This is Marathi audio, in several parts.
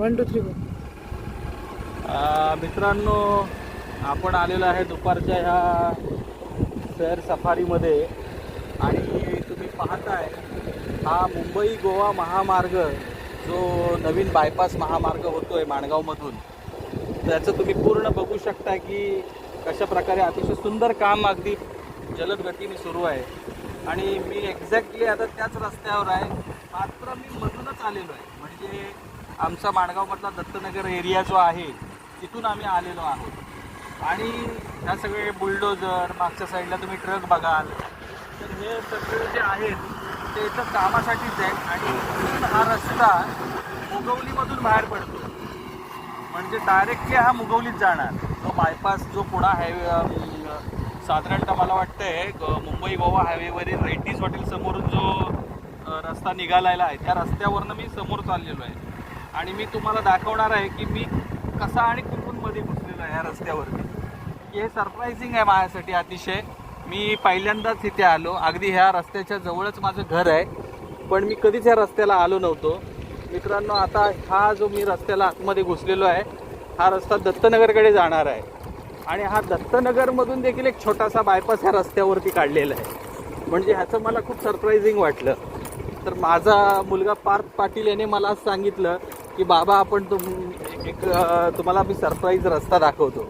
1 2 3 मित्रांनो, आपण आलेलो आहे दुपारच्या ह्या सैर सफारीमध्ये आणि तुम्ही पाहताय हा मुंबई गोवा महामार्ग जो नवीन बायपास महामार्ग होतोय माणगावमधून, त्याचं तुम्ही पूर्ण बघू शकता की कशा प्रकारे अतिशय सुंदर काम अगदी जलद गतीने सुरू आहे. आणि मी एक्झॅक्टली आता त्याच रस्त्यावर आहे, मात्र मी मधूनच आलेलो आहे. म्हणजे आमचा माणगावमधला दत्तनगर एरिया जो आहे तिथून आम्ही आलेलो आहोत. आणि ह्या सगळे बुलडोजर, मागच्या साईडला तुम्ही ट्रक बघाल तर हे सगळे जे आहेत ते इथं कामासाठीच आहेत. आणि इथून हा रस्ता मुगवलीमधून बाहेर पडतो, म्हणजे डायरेक्टली हा मुगवलीत जाणार. जो बायपास जो पुढा हायवे साधारणतः मला वाटतंय मुंबई गोवा हायवेवरील रेड्डीज हॉटेल समोरून जो रस्ता निघालेला आहे त्या रस्त्यावरनं मी समोर चाललेलो आहे. आणि मी तुम्हाला दाखवणार आहे की मी कसा आणि कुठून मध्ये घुसलेलो आहे या रस्त्यावरती. हे सरप्रायझिंग आहे माझ्यासाठी अतिशय. मी पहिल्यांदाच इथे आलो. अगदी ह्या रस्त्याच्या जवळच माझं घर आहे, पण मी कधीच ह्या रस्त्याला आलो नव्हतो. मित्रांनो, आता हा जो मी रस्त्याला आतमध्ये घुसलेलो आहे हा रस्ता दत्तनगरकडे जाणार आहे. आणि हा दत्तनगरमधून देखील एक छोटासा बायपास ह्या रस्त्यावरती काढलेला आहे. म्हणजे ह्याचं मला खूप सरप्रायझिंग वाटलं. तर माझा मुलगा पार्थ पाटील याने मला सांगितलं की बाबा आपण तुम्हाला मी सरप्राईज रस्ता दाखवतो.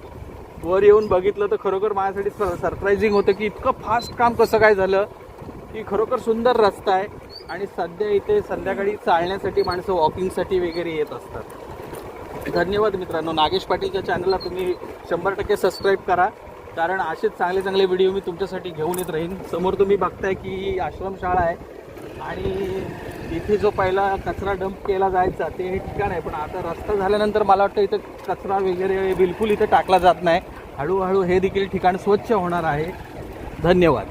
वर येऊन बघितलं तर खरोखर माझ्यासाठी सरप्रायझिंग होतं की इतकं फास्ट काम कसं काय झालं, की खरोखर सुंदर रस्ता आहे. आणि सध्या इथे संध्याकाळी चालण्यासाठी माणसं वॉकिंगसाठी वगैरे येत असतात. धन्यवाद मित्रांनो. नागेश पाटीलच्या चॅनलला तुम्ही 100% सबस्क्राईब करा, कारण असेच चांगले चांगले व्हिडिओ मी तुमच्यासाठी घेऊन येत राहीन. समोर तुम्ही बघताय की आश्रमशाळा आहे आणि इथे जो पहिला कचरा डंप केला जायचा ते हे ठिकाण आहे. पण आता रस्ता झाल्यानंतर मला वाटतं इथं कचरा वगैरे बिलकुल इथं टाकला जात नाही. हळूहळू हे देखील ठिकाण स्वच्छ होणार आहे. धन्यवाद.